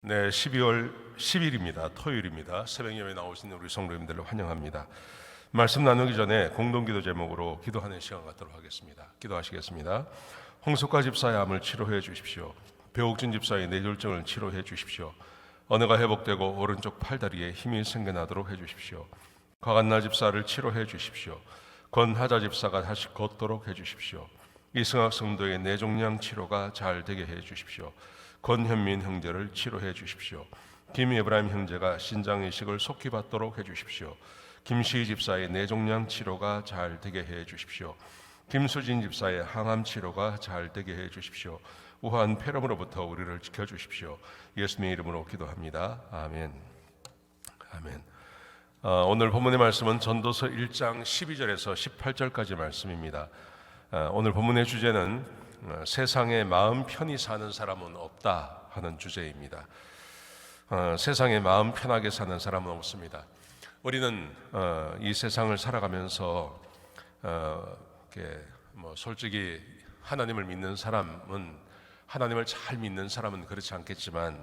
네, 12월 10일입니다. 토요일입니다. 새벽 예배 나오신 우리 성도님들을 환영합니다. 말씀 나누기 전에 공동기도 제목으로 기도하는 시간 갖도록 하겠습니다. 기도하시겠습니다. 홍석화 집사의 암을 치료해 주십시오. 배옥진 집사의 뇌졸중을 치료해 주십시오. 언어가 회복되고 오른쪽 팔다리에 힘이 생겨나도록 해 주십시오. 과간나 집사를 치료해 주십시오. 권하자 집사가 다시 걷도록 해 주십시오. 이승학 성도의 뇌종양 치료가 잘 되게 해 주십시오. 권현민 형제를 치료해 주십시오. 김에브라임 형제가 신장이식을 속히 받도록 해 주십시오. 김시희 집사의 뇌종양 치료가 잘 되게 해 주십시오. 김수진 집사의 항암 치료가 잘 되게 해 주십시오. 우한 폐렴으로부터 우리를 지켜주십시오. 예수님의 이름으로 기도합니다. 아멘. 아멘. 오늘 본문의 말씀은 전도서 1장 12절에서 18절까지 말씀입니다. 오늘 본문의 주제는 세상에 마음 편히 사는 사람은 없다 하는 주제입니다. 세상에 마음 편하게 사는 사람은 없습니다. 우리는 이 세상을 살아가면서 솔직히 하나님을 믿는 사람은, 하나님을 잘 믿는 사람은 그렇지 않겠지만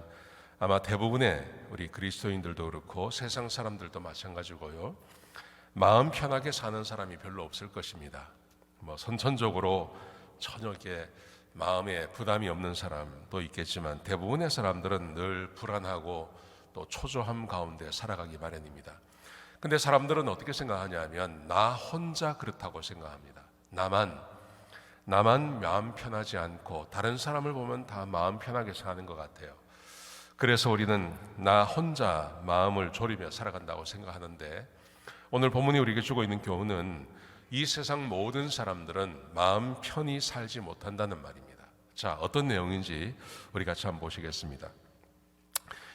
아마 대부분의 우리 그리스도인들도 그렇고 세상 사람들도 마찬가지고요, 마음 편하게 사는 사람이 별로 없을 것입니다. 선천적으로 전혀 이렇게 마음에 부담이 없는 사람도 있겠지만 대부분의 사람들은 늘 불안하고 또 초조함 가운데 살아가기 마련입니다. 근데 사람들은 어떻게 생각하냐면 나 혼자 그렇다고 생각합니다. 나만 마음 편하지 않고 다른 사람을 보면 다 마음 편하게 사는 것 같아요. 그래서 우리는 나 혼자 마음을 졸이며 살아간다고 생각하는데, 오늘 본문이 우리에게 주고 있는 교훈은 이 세상 모든 사람들은 마음 편히 살지 못한다는 말입니다. 자, 어떤 내용인지 우리 같이 한번 보시겠습니다.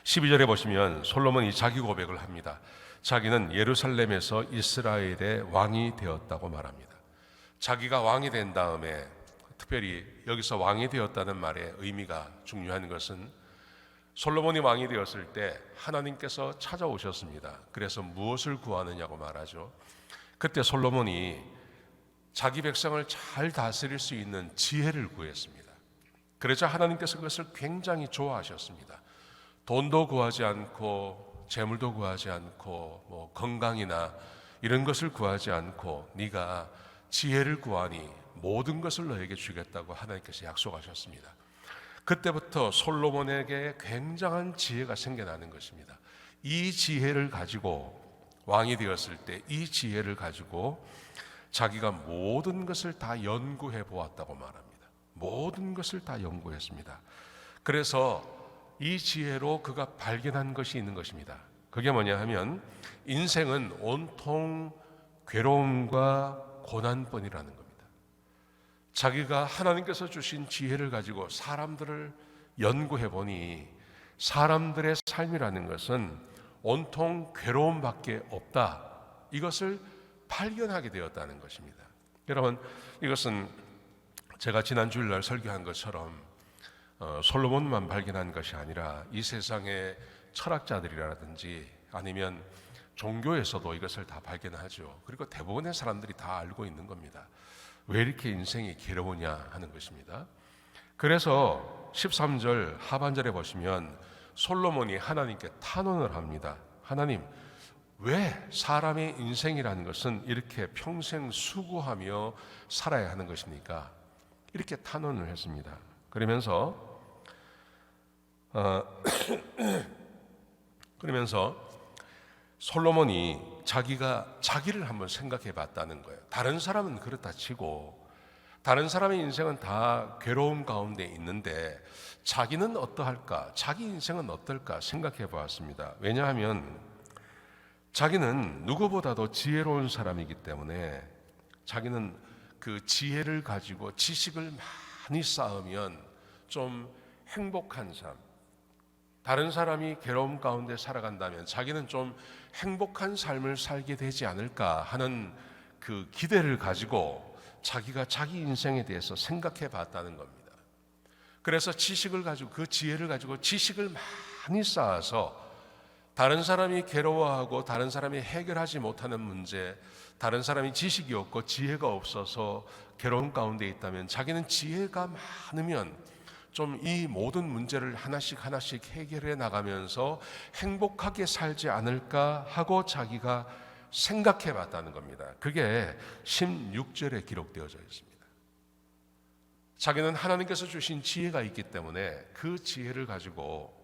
12절에 보시면 솔로몬이 자기 고백을 합니다. 자기는 예루살렘에서 이스라엘의 왕이 되었다고 말합니다. 자기가 왕이 된 다음에, 특별히 여기서 왕이 되었다는 말의 의미가 중요한 것은 솔로몬이 왕이 되었을 때 하나님께서 찾아오셨습니다. 그래서 무엇을 구하느냐고 말하죠. 그때 솔로몬이 자기 백성을 잘 다스릴 수 있는 지혜를 구했습니다. 그러자 하나님께서 그것을 굉장히 좋아하셨습니다. 돈도 구하지 않고 재물도 구하지 않고 건강이나 이런 것을 구하지 않고 네가 지혜를 구하니 모든 것을 너에게 주겠다고 하나님께서 약속하셨습니다. 그때부터 솔로몬에게 굉장한 지혜가 생겨나는 것입니다. 이 지혜를 가지고 왕이 되었을 때 이 지혜를 가지고 자기가 모든 것을 다 연구해 보았다고 말합니다. 모든 것을 다 연구했습니다. 그래서 이 지혜로 그가 발견한 것이 있는 것입니다. 그게 뭐냐 하면 인생은 온통 괴로움과 고난뿐이라는 겁니다. 자기가 하나님께서 주신 지혜를 가지고 사람들을 연구해 보니 사람들의 삶이라는 것은 온통 괴로움밖에 없다, 이것을 발견하게 되었다는 것입니다. 여러분, 이것은 제가 지난 주일날 설교한 것처럼 솔로몬만 발견한 것이 아니라 이 세상의 철학자들이라든지 아니면 종교에서도 이것을 다 발견하죠. 그리고 대부분의 사람들이 다 알고 있는 겁니다. 왜 이렇게 인생이 괴로우냐 하는 것입니다. 그래서 13절 하반절에 보시면 솔로몬이 하나님께 탄원을 합니다. 하나님, 왜 사람의 인생이라는 것은 이렇게 평생 수고하며 살아야 하는 것입니까? 이렇게 탄원을 했습니다. 그러면서 솔로몬이 자기를 한번 생각해 봤다는 거예요. 다른 사람은 그렇다 치고 다른 사람의 인생은 다 괴로움 가운데 있는데 자기는 어떠할까? 자기 인생은 어떨까? 생각해 보았습니다. 왜냐하면 자기는 누구보다도 지혜로운 사람이기 때문에 자기는 그 지혜를 가지고 지식을 많이 쌓으면 좀 행복한 삶, 다른 사람이 괴로움 가운데 살아간다면 자기는 좀 행복한 삶을 살게 되지 않을까 하는 그 기대를 가지고 자기가 자기 인생에 대해서 생각해 봤다는 겁니다. 그래서 지식을 가지고, 그 지혜를 가지고 지식을 많이 쌓아서 다른 사람이 괴로워하고 다른 사람이 해결하지 못하는 문제, 다른 사람이 지식이 없고 지혜가 없어서 괴로움 가운데 있다면 자기는 지혜가 많으면 좀 이 모든 문제를 하나씩 하나씩 해결해 나가면서 행복하게 살지 않을까 하고 자기가 생각해 봤다는 겁니다. 그게 16절에 기록되어져 있습니다. 자기는 하나님께서 주신 지혜가 있기 때문에 그 지혜를 가지고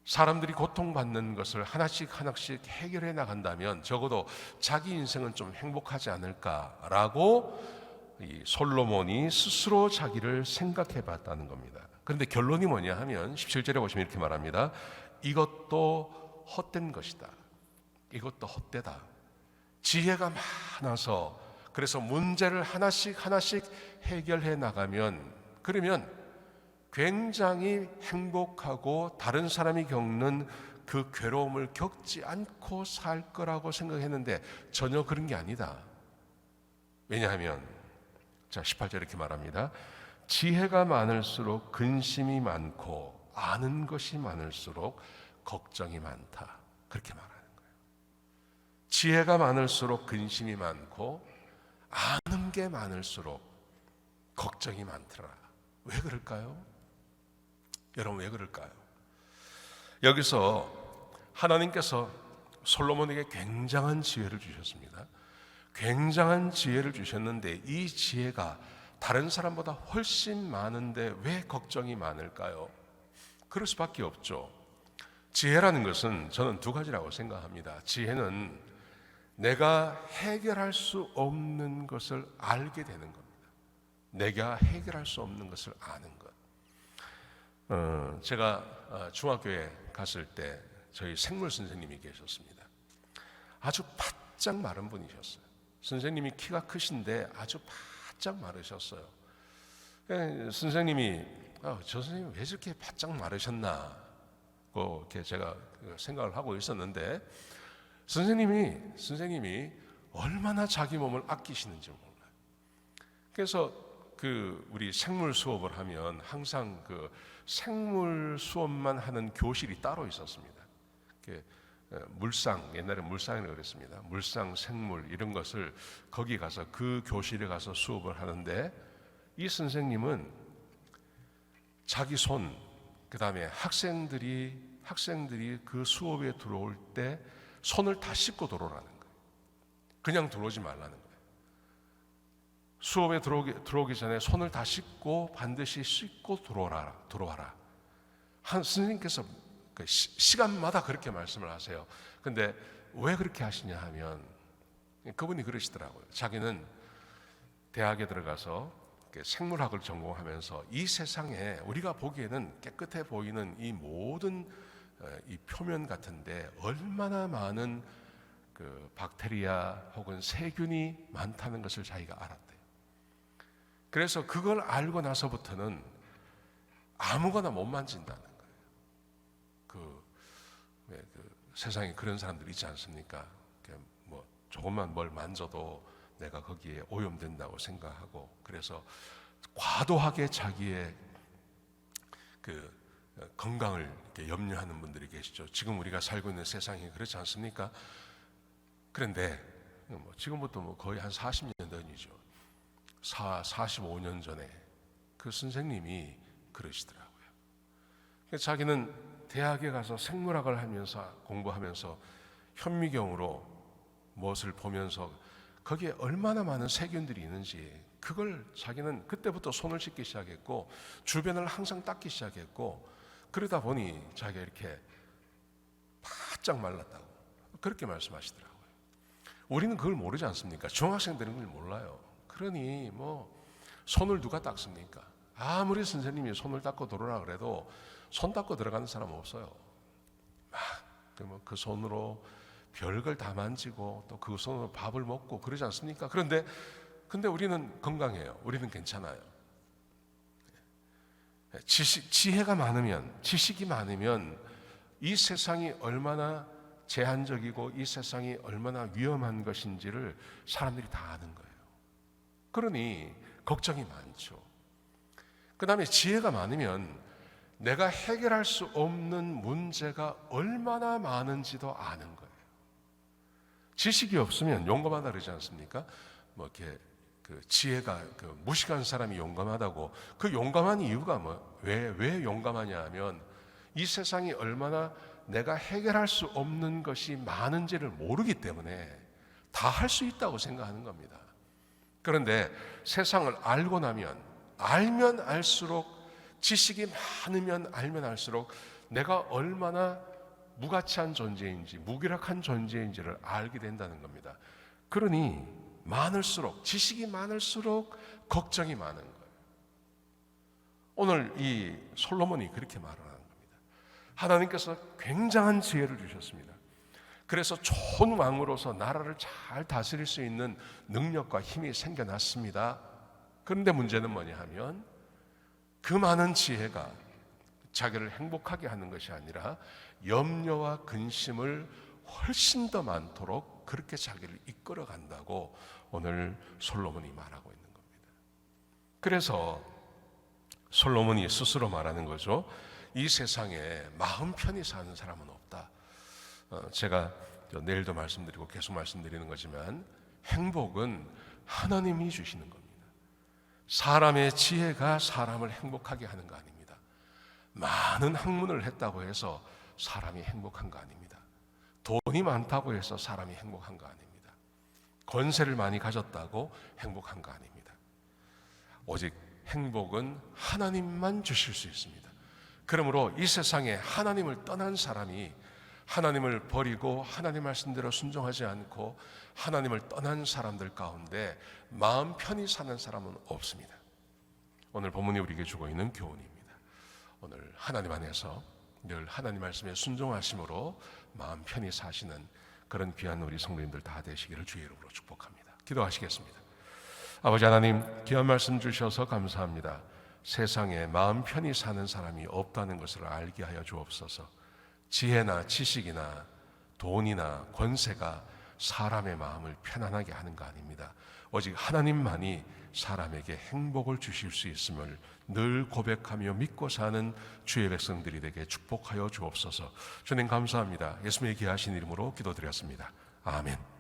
사람들이 고통받는 것을 하나씩 하나씩 해결해 나간다면 적어도 자기 인생은 좀 행복하지 않을까라고 이 솔로몬이 스스로 자기를 생각해 봤다는 겁니다. 그런데 결론이 뭐냐 하면 17절에 보시면 이렇게 말합니다. 이것도 헛된 것이다. 이것도 헛되다. 지혜가 많아서 그래서 문제를 하나씩 하나씩 해결해 나가면 그러면 굉장히 행복하고 다른 사람이 겪는 그 괴로움을 겪지 않고 살 거라고 생각했는데 전혀 그런 게 아니다. 왜냐하면 자 18절 이렇게 말합니다. 지혜가 많을수록 근심이 많고 아는 것이 많을수록 걱정이 많다. 그렇게 말하는 거예요. 지혜가 많을수록 근심이 많고 아는 게 많을수록 걱정이 많더라. 왜 그럴까요? 여러분 왜 그럴까요? 여기서 하나님께서 솔로몬에게 굉장한 지혜를 주셨습니다. 굉장한 지혜를 주셨는데 이 지혜가 다른 사람보다 훨씬 많은데 왜 걱정이 많을까요? 그럴 수밖에 없죠. 지혜라는 것은 저는 두 가지라고 생각합니다. 지혜는 내가 해결할 수 없는 것을 알게 되는 겁니다. 내가 해결할 수 없는 것을 아는 것. 제가 중학교에 갔을 때 저희 생물 선생님이 계셨습니다. 아주 바짝 마른 분이셨어요. 선생님이 키가 크신데 아주 바짝 마르셨어요. 선생님이 저 선생님 왜 저렇게 바짝 마르셨나 이렇게 제가 생각을 하고 있었는데 선생님이 얼마나 자기 몸을 아끼시는지 몰라요. 그래서 우리 생물 수업을 하면 항상 생물 수업만 하는 교실이 따로 있었습니다. 물상, 옛날에 물상이라고 그랬습니다. 물상, 생물 이런 것을 거기 가서 그 교실에 가서 수업을 하는데 이 선생님은 자기 손, 그 다음에 학생들이 그 수업에 들어올 때 손을 다 씻고 들어오라는 거예요. 그냥 들어오지 말라는 거예요. 수업에 들어오기 전에 손을 다 씻고 반드시 씻고 들어와라. 한 선생님께서 시간마다 그렇게 말씀을 하세요. 근데 왜 그렇게 하시냐 하면 그분이 그러시더라고요. 자기는 대학에 들어가서 생물학을 전공하면서 이 세상에 우리가 보기에는 깨끗해 보이는 이 모든 이 표면 같은데 얼마나 많은 박테리아 혹은 세균이 많다는 것을 자기가 알았대요. 그래서 그걸 알고 나서부터는 아무거나 못 만진다는 거예요. 세상에 그런 사람들 있지 않습니까? 뭐 조금만 뭘 만져도 내가 거기에 오염된다고 생각하고 그래서 과도하게 자기의 건강을 염려하는 분들이 계시죠. 지금 우리가 살고 있는 세상이 그렇지 않습니까? 그런데 지금부터 거의 한 40년 전이죠. 45년 전에 그 선생님이 그러시더라고요. 자기는 대학에 가서 생물학을 하면서 공부하면서 현미경으로 무엇을 보면서 거기에 얼마나 많은 세균들이 있는지 그걸 자기는 그때부터 손을 씻기 시작했고 주변을 항상 닦기 시작했고 그러다 보니 자기가 이렇게 바짝 말랐다고 그렇게 말씀하시더라고요. 우리는 그걸 모르지 않습니까? 중학생들은 그걸 몰라요. 그러니 손을 누가 닦습니까? 아무리 선생님이 손을 닦고 들어오라 그래도 손 닦고 들어가는 사람 없어요. 그 손으로 별걸 다 만지고 또 그 손으로 밥을 먹고 그러지 않습니까? 근데 우리는 건강해요. 우리는 괜찮아요. 지혜가 많으면, 지식이 많으면 이 세상이 얼마나 제한적이고 이 세상이 얼마나 위험한 것인지를 사람들이 다 아는 거예요. 그러니 걱정이 많죠. 그 다음에 지혜가 많으면 내가 해결할 수 없는 문제가 얼마나 많은지도 아는 거예요. 지식이 없으면 용감하다 그러지 않습니까? 이렇게 그 지혜가 무식한 사람이 용감하다고, 그 용감한 이유가 왜 용감하냐 하면 이 세상이 얼마나 내가 해결할 수 없는 것이 많은지를 모르기 때문에 다 할 수 있다고 생각하는 겁니다. 그런데 세상을 알고 나면 알면 알수록, 지식이 많으면 알면 알수록 내가 얼마나 무가치한 존재인지, 무기력한 존재인지를 알게 된다는 겁니다. 그러니 많을수록, 지식이 많을수록 걱정이 많은 거예요. 오늘 이 솔로몬이 그렇게 말을 하는 겁니다. 하나님께서 굉장한 지혜를 주셨습니다. 그래서 좋은 왕으로서 나라를 잘 다스릴 수 있는 능력과 힘이 생겨났습니다. 그런데 문제는 뭐냐 하면 그 많은 지혜가 자기를 행복하게 하는 것이 아니라 염려와 근심을 훨씬 더 많도록 그렇게 자기를 이끌어 간다고 오늘 솔로몬이 말하고 있는 겁니다. 그래서 솔로몬이 스스로 말하는 거죠. 이 세상에 마음 편히 사는 사람은 없다. 제가 내일도 말씀드리고 계속 말씀드리는 거지만 행복은 하나님이 주시는 겁니다. 사람의 지혜가 사람을 행복하게 하는 거 아닙니다. 많은 학문을 했다고 해서 사람이 행복한 거 아닙니다. 돈이 많다고 해서 사람이 행복한 거 아닙니다. 권세를 많이 가졌다고 행복한 거 아닙니다. 오직 행복은 하나님만 주실 수 있습니다. 그러므로 이 세상에 하나님을 떠난 사람이, 하나님을 버리고 하나님 말씀대로 순종하지 않고 하나님을 떠난 사람들 가운데 마음 편히 사는 사람은 없습니다. 오늘 본문이 우리에게 주고 있는 교훈입니다. 오늘 하나님 안에서 늘 하나님 말씀에 순종하심으로 마음 편히 사시는 그런 귀한 우리 성도님들 다 되시기를 주의 이름으로 축복합니다. 기도하시겠습니다. 아버지 하나님, 귀한 말씀 주셔서 감사합니다. 세상에 마음 편히 사는 사람이 없다는 것을 알게 하여 주옵소서. 지혜나 지식이나 돈이나 권세가 사람의 마음을 편안하게 하는 거 아닙니다. 오직 하나님만이 사람에게 행복을 주실 수 있음을 늘 고백하며 믿고 사는 주의 백성들이 되게 축복하여 주옵소서. 주님 감사합니다. 예수님의 귀하신 이름으로 기도드렸습니다. 아멘.